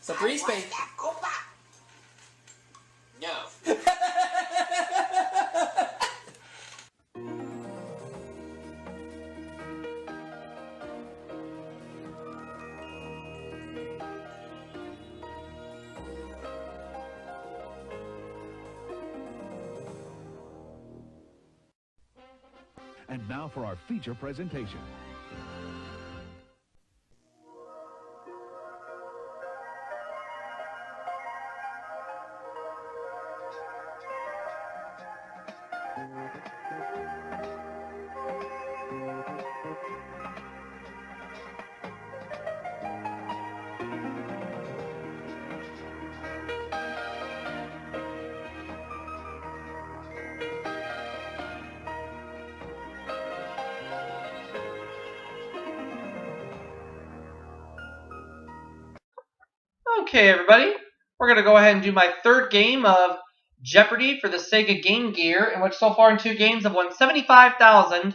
Sa pre-space. No. And now for our feature presentation. Okay, everybody, we're going to go ahead and do my third game of Jeopardy for the Sega Game Gear, in which so far in 2 games I've won $75,490.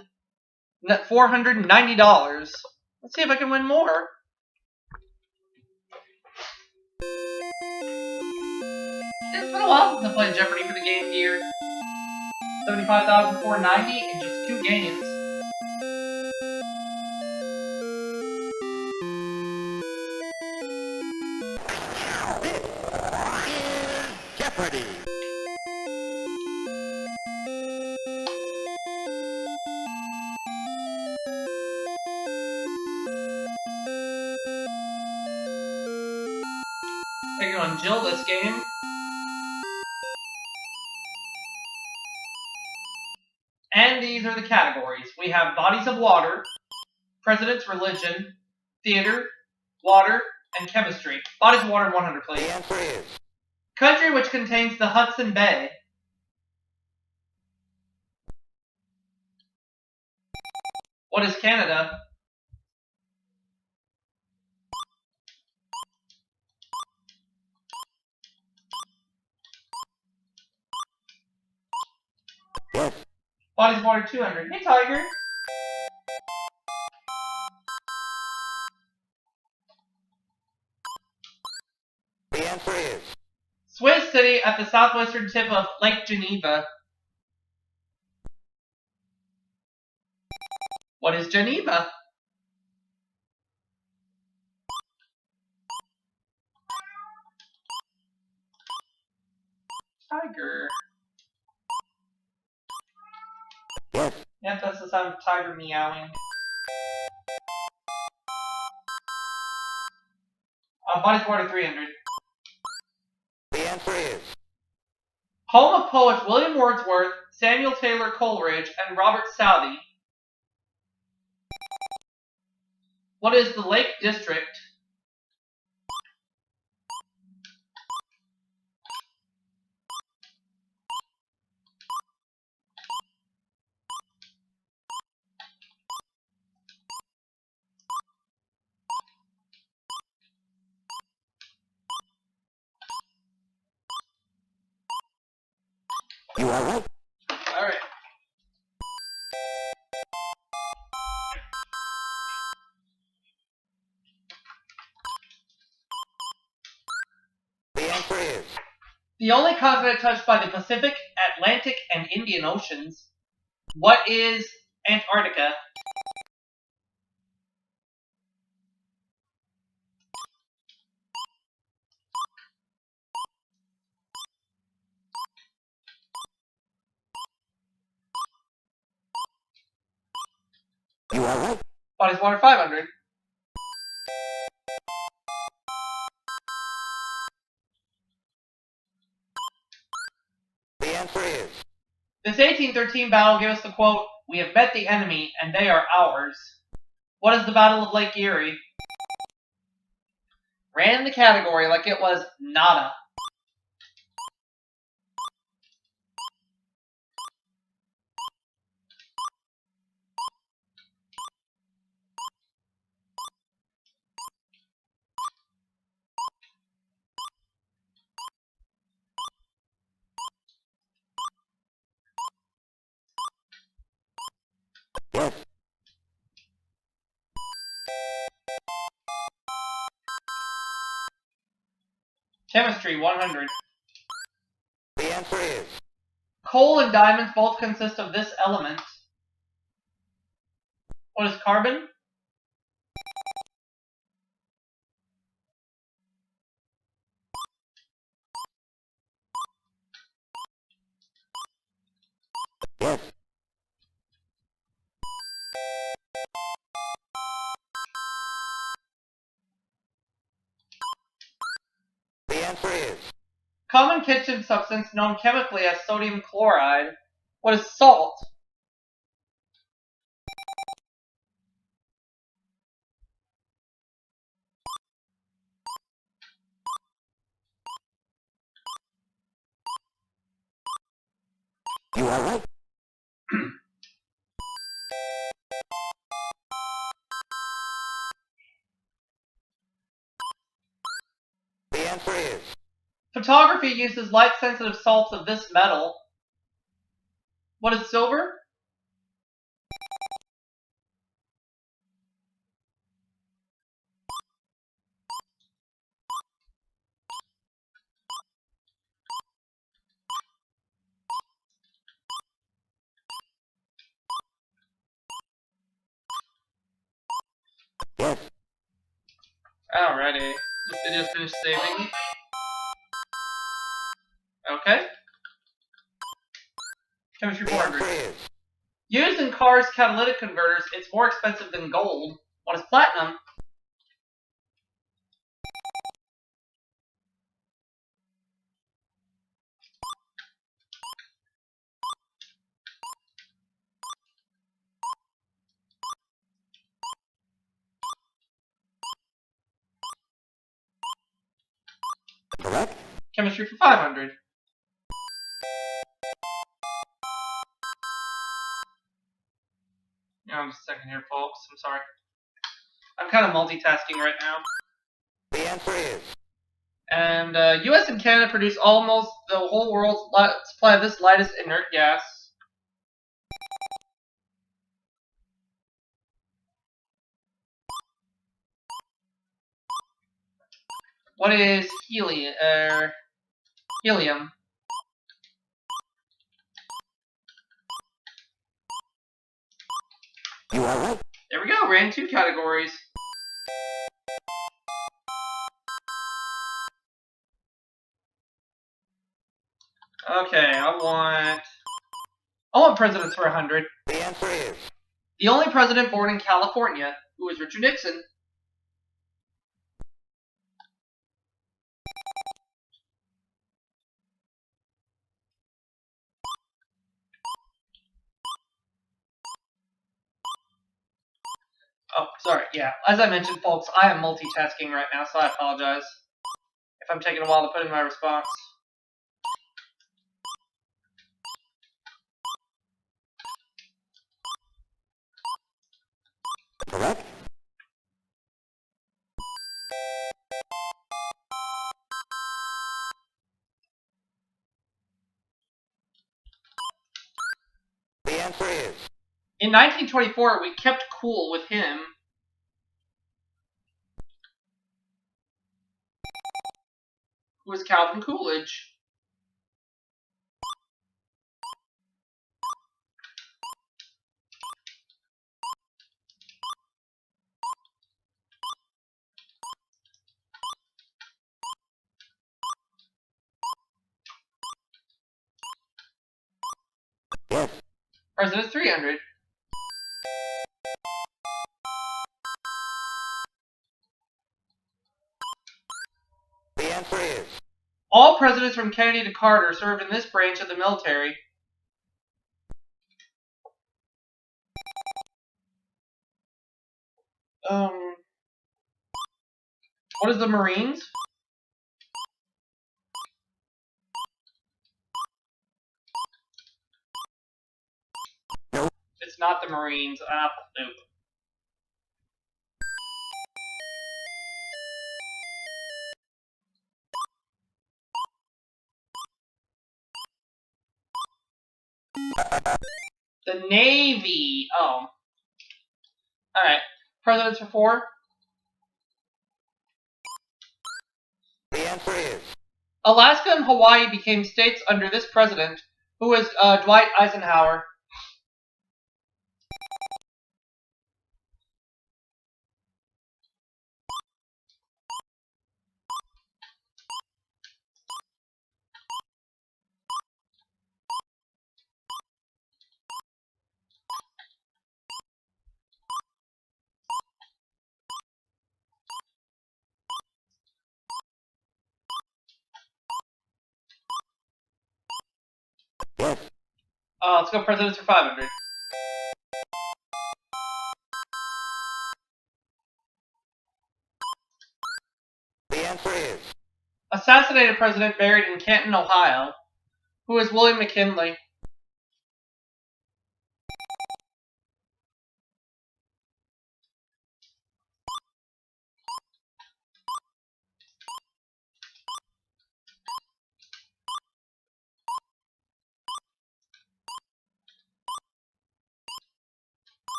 Let's see if I can win more. It's been a while since I played Jeopardy for the Game Gear. $75,490 in just 2 games. Jeopardy! Taking on Jill this game. And these are the categories. We have bodies of water, president's religion, theater, water, and chemistry. Bodies of water 100, please. The answer is Country which contains the Hudson Bay. What is Canada? yes. Bodies of water 200. Hey, Tiger. The answer is Swiss city at the southwestern tip of Lake Geneva. What is Geneva? Tiger. yes. Yep, that's the sound of tiger meowing. Bodies of water 300. The answer is Home of poets William Wordsworth, Samuel Taylor Coleridge, and Robert Southey. What is the Lake District? you are right. Alright. The answer is The only continent touched by the Pacific, Atlantic, and Indian Oceans. What is Antarctica? you are right. Bodies of water 500. The answer is This 1813 battle gave us the quote, "We have met the enemy, and they are ours." What is the Battle of Lake Erie? Ran the category like it was nada. yes. Chemistry, 100. The answer is Coal and diamonds both consist of this element. What is carbon? yes. The answer is Common kitchen substance known chemically as sodium chloride. What is salt? you are right. The answer is Photography uses light-sensitive salts of this metal. What is silver? yes. Alrighty. This video's finished saving. Okay. Chemistry The 400. answer is Used in cars' catalytic converters, it's more expensive than gold. What is platinum? correct. Chemistry for 500. Just a second here, folks. I'm sorry. I'm kind of multitasking right now. The answer is And U.S. and Canada produce almost the whole world's supply of this lightest inert gas. What is helium? you are right. There we go. Ran 2 categories. Okay, I want presidents for 100. The answer is The only president born in California, who was Richard Nixon. Oh, sorry, yeah. As I mentioned, folks, I am multitasking right now, so I apologize if I'm taking a while to put in my response. correct. The answer is In 1924, we kept cool with him. Who was Calvin Coolidge? yes. President 300. The answer is All presidents from Kennedy to Carter served in this branch of the military. What is the Marines? no. It's not the Marines. Ah, nope. The Navy. Oh. Alright. Presidents for 4. The answer is Alaska and Hawaii became states under this president, who was Dwight Eisenhower. Yes. Let's go presidents for 500. The answer is Assassinated president buried in Canton, Ohio, who was William McKinley.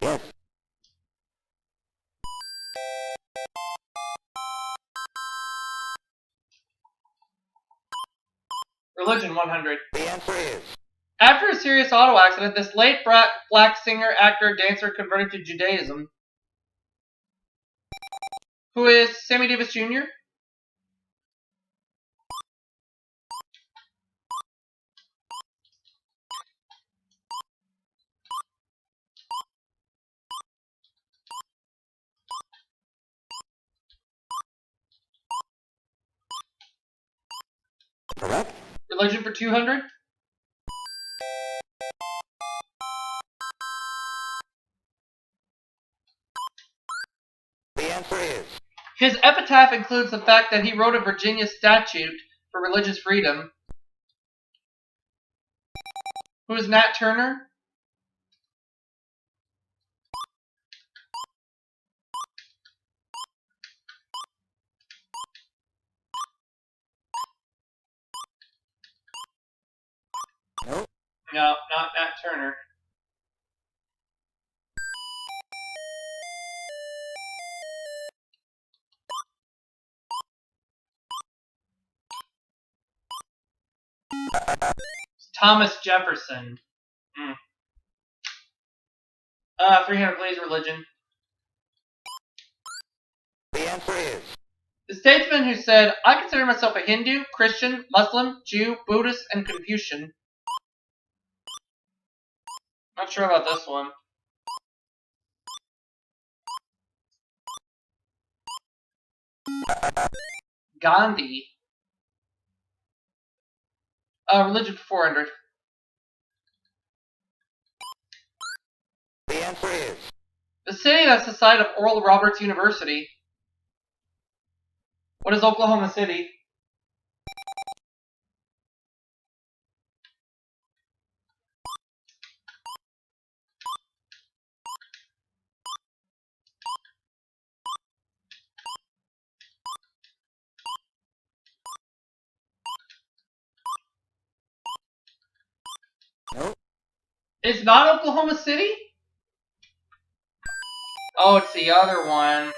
yes. Religion 100. The answer is After a serious auto accident, this late black singer, actor, dancer converted to Judaism. Who is Sammy Davis Jr.? correct. Religion for 200. The answer is His epitaph includes the fact that he wrote a Virginia statute for religious freedom. Who is Nat Turner? no. No, not Nat Turner. It's Thomas Jefferson. 300, please, religion. The answer is The statesman who said, I consider myself a Hindu, Christian, Muslim, Jew, Buddhist, and Confucian. Not sure about this one. Gandhi. Religion for 400. the answer is The city that's the site of Oral Roberts University. What is Oklahoma City? no. It's not Oklahoma City? Oh, it's the other one.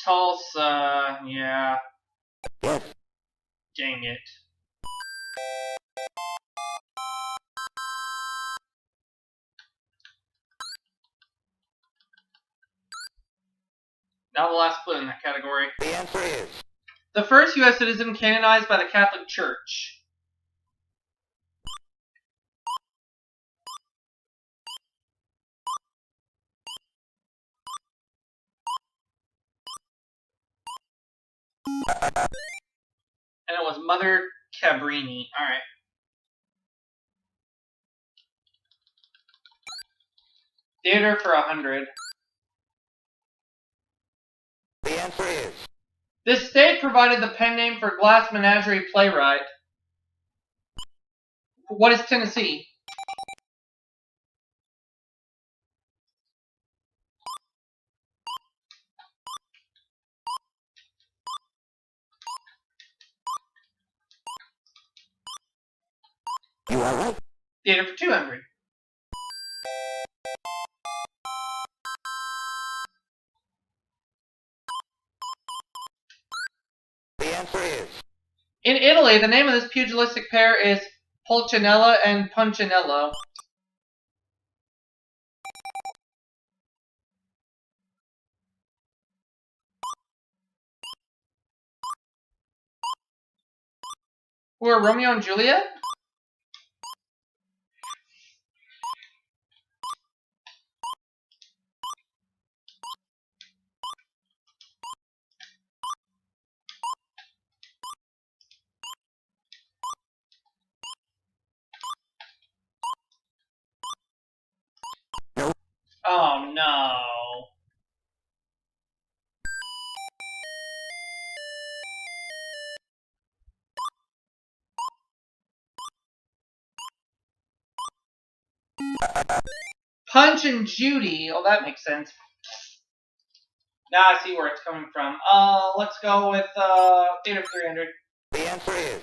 Tulsa, yeah. Yes. Dang it. Now the last clue in that category. The answer is The first U.S. citizen canonized by the Catholic Church. And it was Mother Cabrini. Alright. Theater for 100. the answer is This state provided the pen name for Glass Menagerie playwright. What is Tennessee? You are right. Theater for 200. The answer is In Italy, the name of this pugilistic pair is Pulcinella and Punchinello. Who are Romeo and Juliet? no. Oh no. Punch and Judy. Oh, that makes sense. Now I see where it's coming from. Let's go with Theater 300. The answer is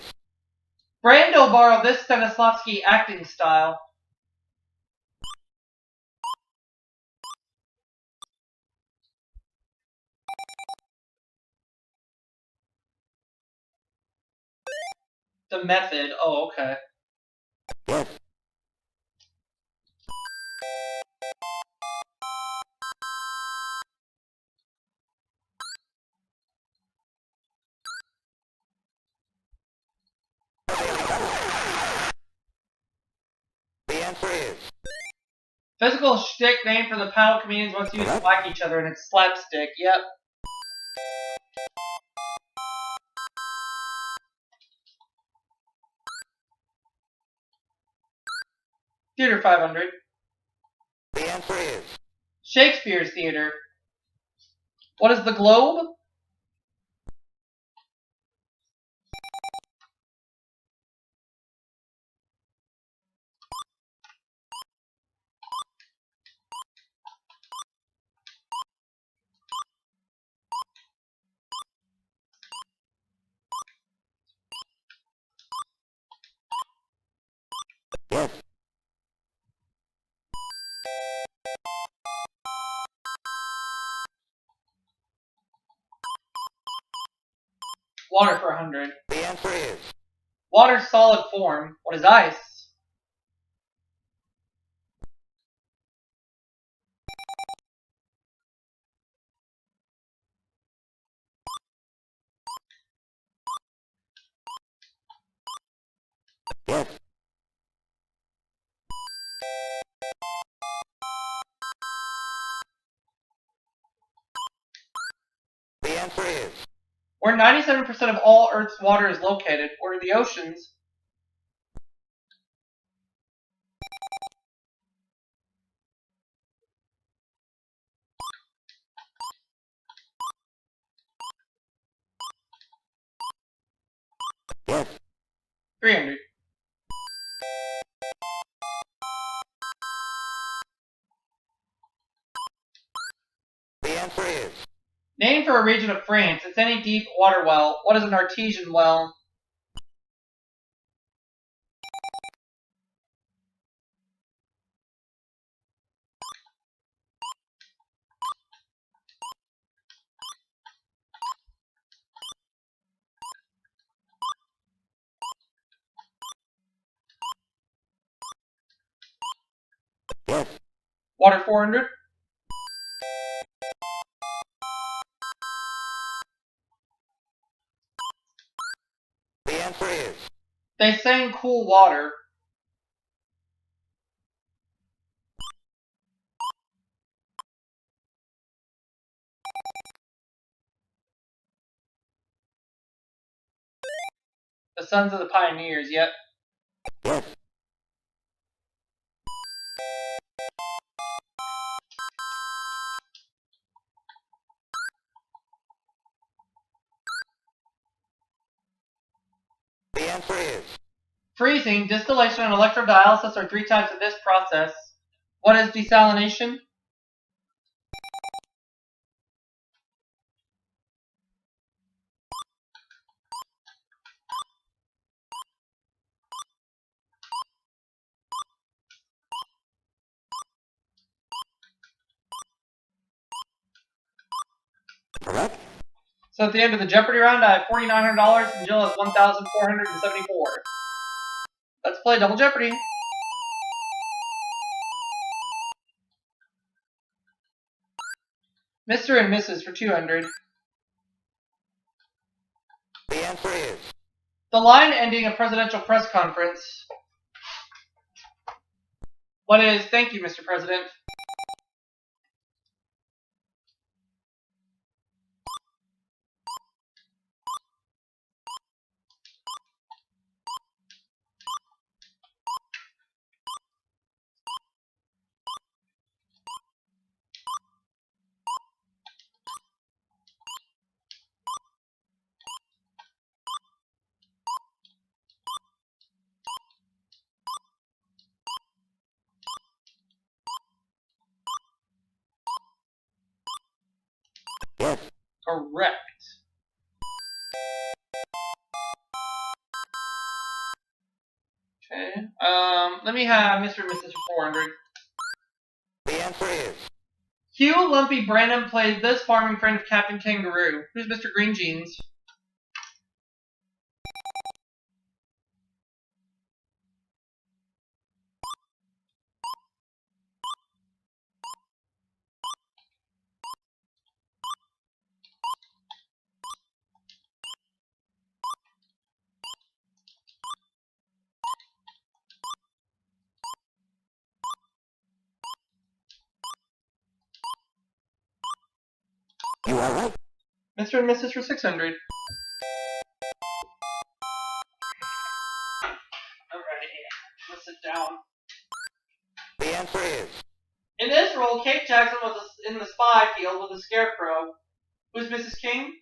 Brando borrowed this Stanislavski acting style. The method. Oh, okay. yes. The answer is Physical shtick name for the paddle comedians once used to whack each other, and it's slapstick. Yep. Theater 500. the answer is Shakespeare's theater. What is the globe? yes. Water for 100. The answer is Water's solid form. What is ice? yes. The answer is Where 97% of all Earth's water is located. What are the oceans? yes. 300. The answer is Name for a region of France. It's any deep water well. What is an artesian well? yes. Water 400. The answer is They sang cool water. The Sons of the Pioneers. Yep. yes. The answer is Freezing, distillation, and electrodialysis are three types of this process. What is desalination? Correct? So at the end of the Jeopardy round, I have $4,900 and Jill has $1,474. Let's play Double Jeopardy. Mr. and Mrs. for 200. The answer is The line ending a presidential press conference. What is, thank you, Mr. President. yes. Correct. Okay. Let me have Mr. and Mrs. for 400. The answer is Hugh Lumpy Branham played this farming friend of Captain Kangaroo. Who's Mr. Green Jeans? you are right. Mr. and Mrs. for 600. Alright, let's sit down. The answer is In this role, Kate Jackson was in the spy field with a scarecrow. Who's Mrs. King?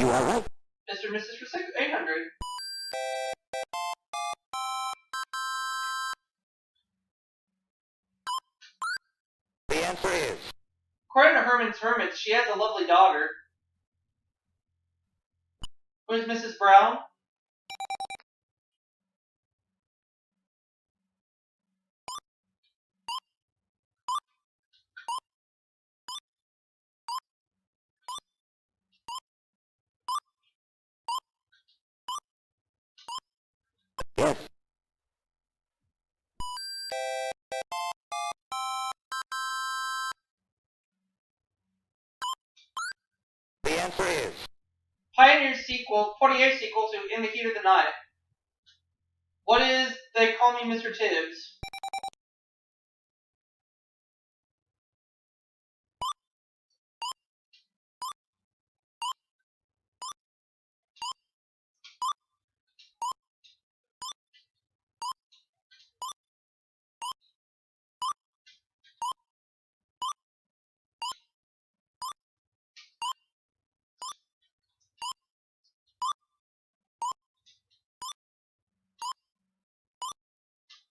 you are right. Mr. and Mrs. for 800. The answer is According to Herman's Hermits, she has a lovely daughter. Who's Mrs. Brown? yes. The answer is Pioneer sequel, 48 sequel to In the Heat of the Night. What is They Call Me Mr. Tibbs?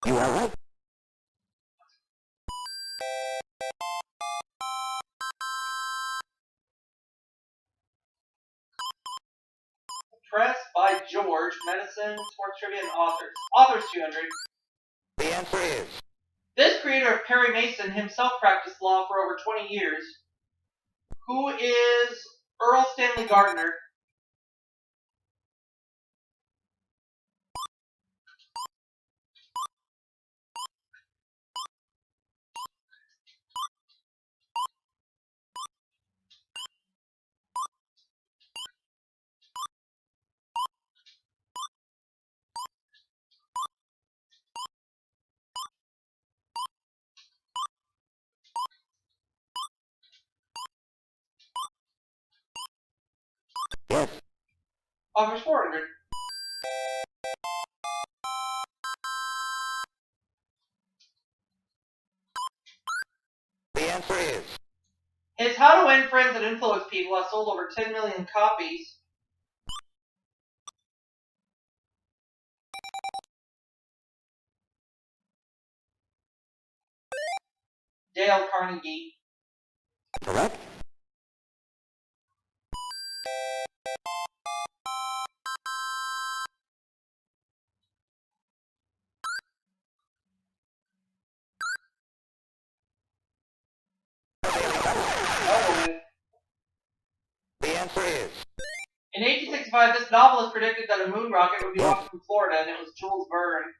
you are right. Press by George, Medicine, Sports Trivia, and Authors. Authors 200. The answer is This creator of Perry Mason himself practiced law for over 20 years. Who is Earl Stanley Gardner? yes. Authors 400. The answer is His How to Win Friends and Influence People has sold over 10 million copies. Dale Carnegie. correct. In 1865, this novelist predicted that a moon rocket would be launched from Florida, and it was Jules Verne.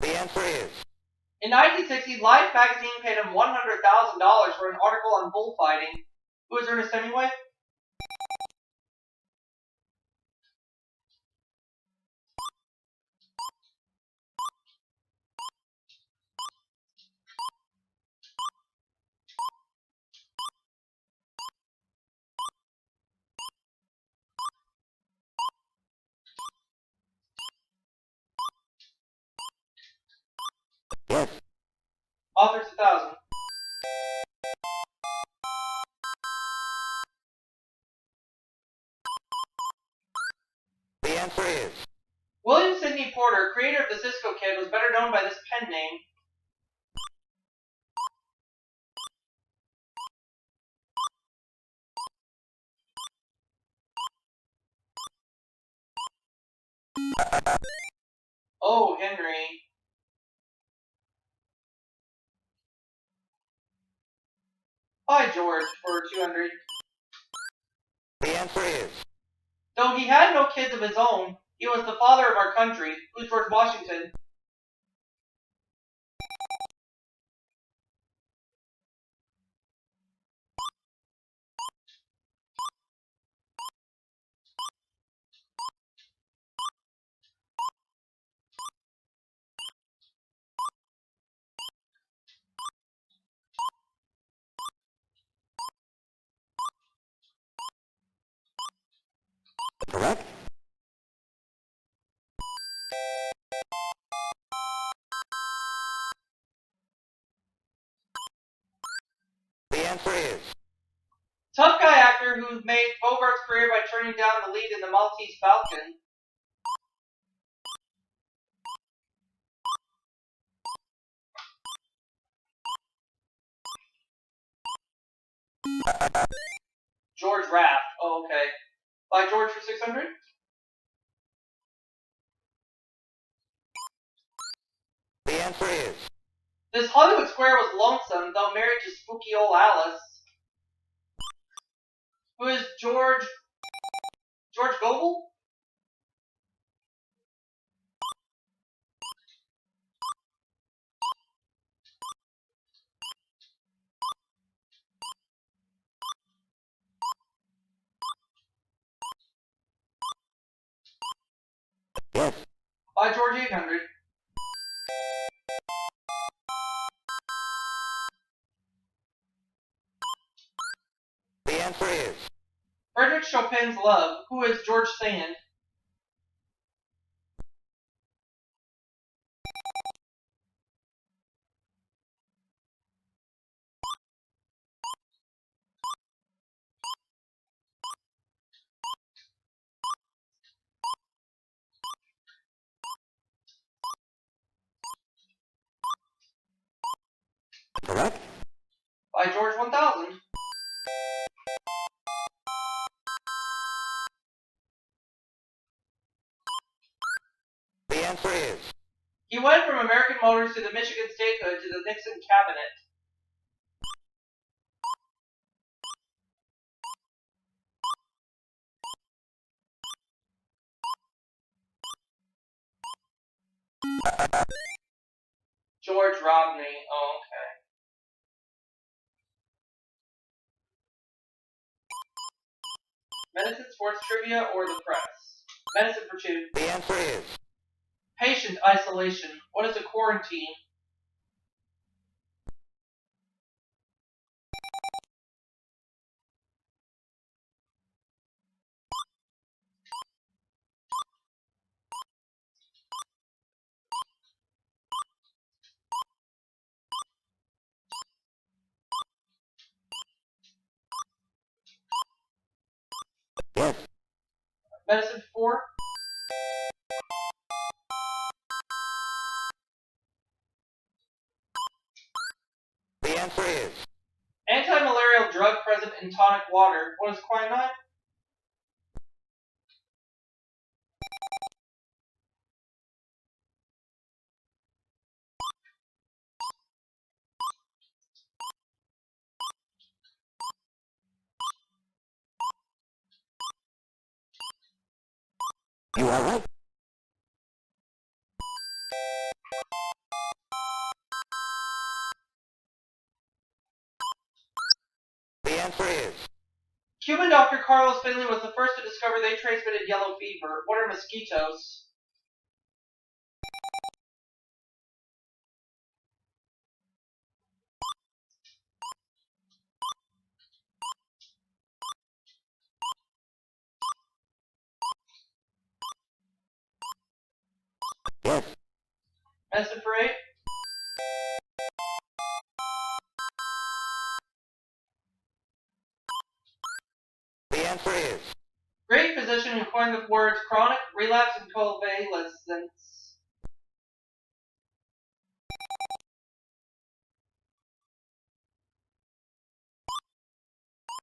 The answer is. In 1960, Life magazine paid him $100,000 for an article on bullfighting. Who is Ernest Hemingway? Yes. Authors 1000. The answer is. William Sidney Porter, creator of the Cisco Kid, was better known by this pen name. Oh, Henry. By George for 200. The answer is. Though he had no kids of his own, he was the father of our country. Who's George Washington? Correct. The answer is. Tough guy actor who made Bogart's career by turning down the lead in The Maltese Falcon. George Raft. Oh, okay. By George for 600? The answer is. This Hollywood square was lonesome, though married to spooky old Alice. Who is George Gobel? Yes. By George 800. The answer is. Frederick Chopin's Love. Who is George Sand? Correct. By George 1000. The answer is. He went from American Motors to the Michigan statehood to the Nixon cabinet. George Rodney. Oh, okay. Medicine, sports trivia, or the press? Medicine for 2. The answer is. Patient isolation. What is a quarantine? Yes. Medicine for 4. The answer is. Anti-malarial drug present in tonic water. What is quinine? You are right. The answer is Cuban doctor Carlos Finley was the first to discover they transmitted yellow fever. What are mosquitoes? yes. Medicine for 8? The answer is Great physician who coined the words chronic, relapse, and convalescence.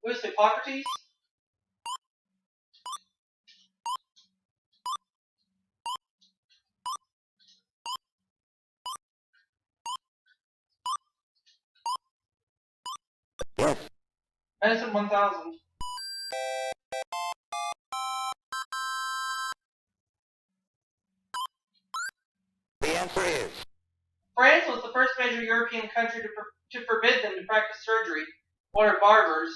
Who is Hippocrates? yes. Medicine 1000. The answer is France was the first major European country to forbid them to practice surgery. What are barbers?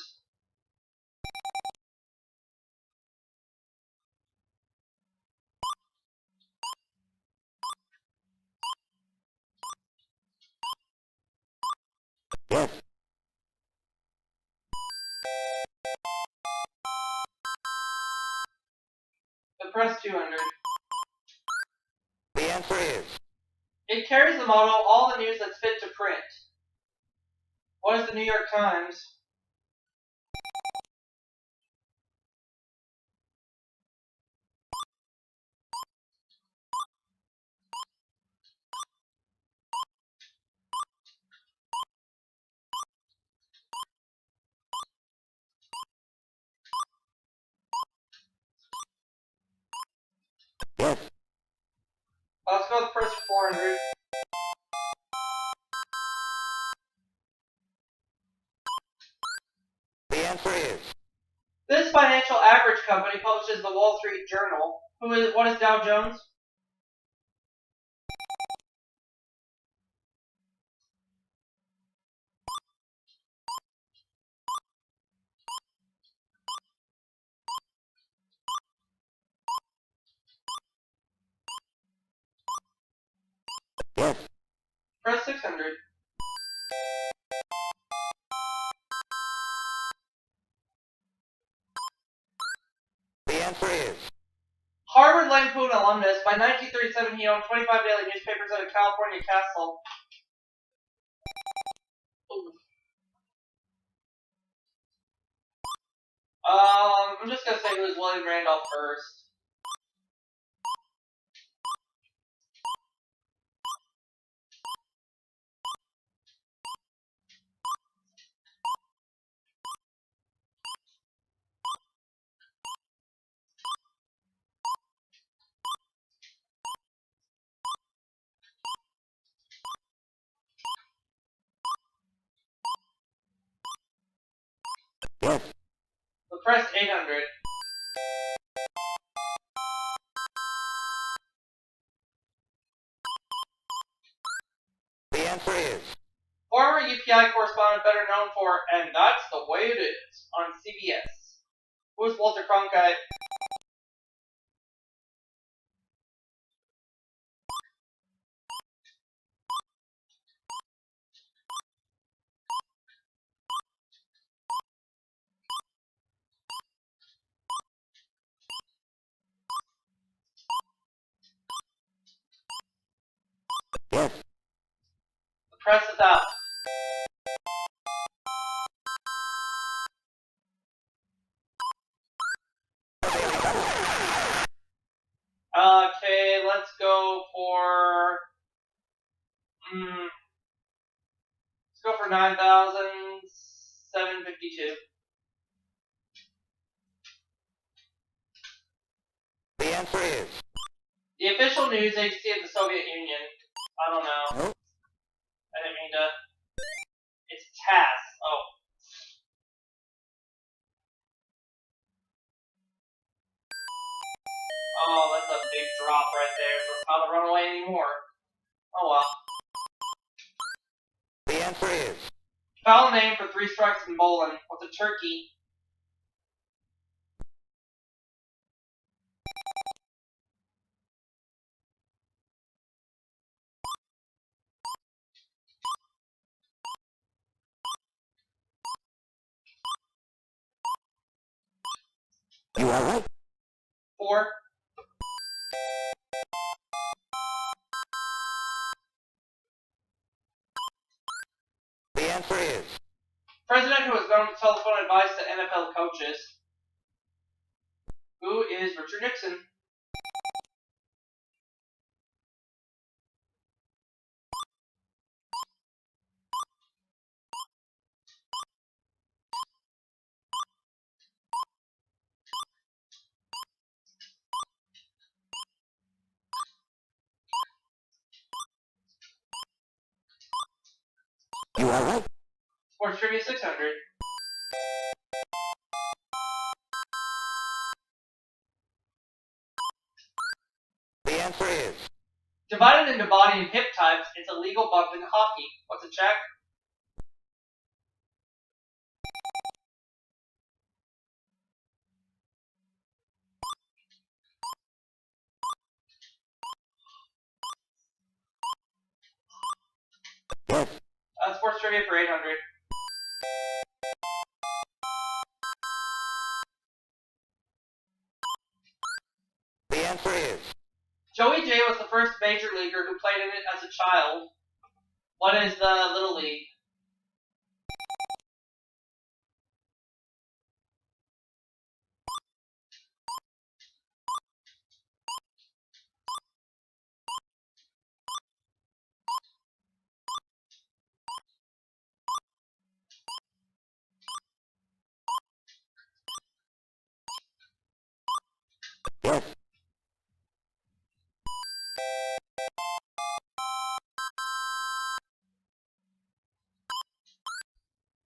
yes. The Press 200. The answer is It carries the motto, all the news that's fit to print. What is the New York Times? yes. Let's go with the Press 400. The answer is This financial average company publishes the Wall Street Journal. What is Dow Jones? yes. Press 600. The answer is Harvard Lampoon alumnus. By 1937, he owned 25 daily newspapers at a California castle. Ooh. I'm just gonna say it was William Randolph Hearst. yes. The Press 800. The answer is Former UPI correspondent better known for And That's the Way It Is on CBS. Who is Walter Cronkite? yes. The Press is out. Okay, let's go for 9,752. The answer is The official news agency of the Soviet Union. I don't know. Nope. I didn't mean to. It's TASS. Oh. Oh, that's a anymore. Oh well. The answer is Foul name for 3 strikes in bowling. What's a turkey? you are right. 4. The answer is President who is known to telephone advice to NFL coaches. Who is Richard Nixon? you are right. Sports Trivia 600. The answer is Divided into body and hip types, it's a legal bump in hockey. What's a check? yes. Sports Trivia for 800. The answer is Joey J was the first major leaguer who played in it as a child. What is the Little League? yes.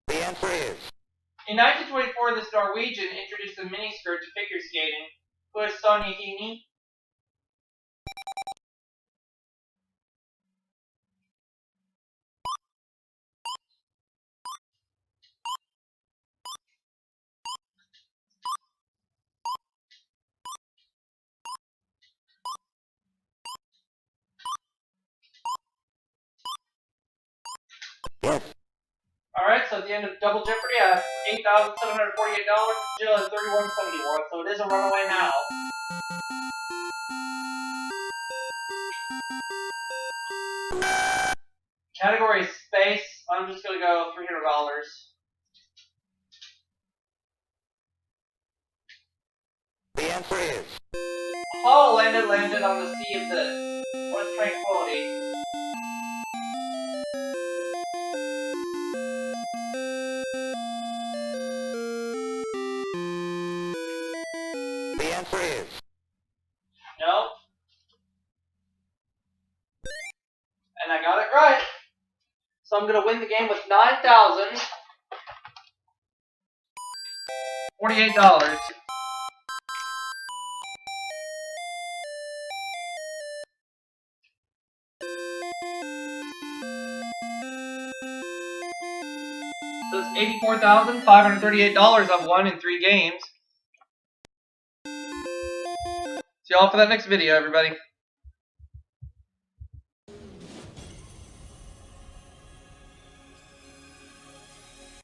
The answer is In 1924, this Norwegian introduced the miniskirt to figure skating. Who is Sonja Henie? yes. Alright, so at the end of Double Jeopardy, I have $8,748. Jill has $31.71, so it is a runaway now. Category is space. I'm just gonna go $300. The answer is Apollo landed on the Sea of the... What is tranquility? the answer is No. And I got it right. So I'm gonna win the game with $9,048. So it's $84,538 I've won in 3 games. See y'all for that next video, everybody.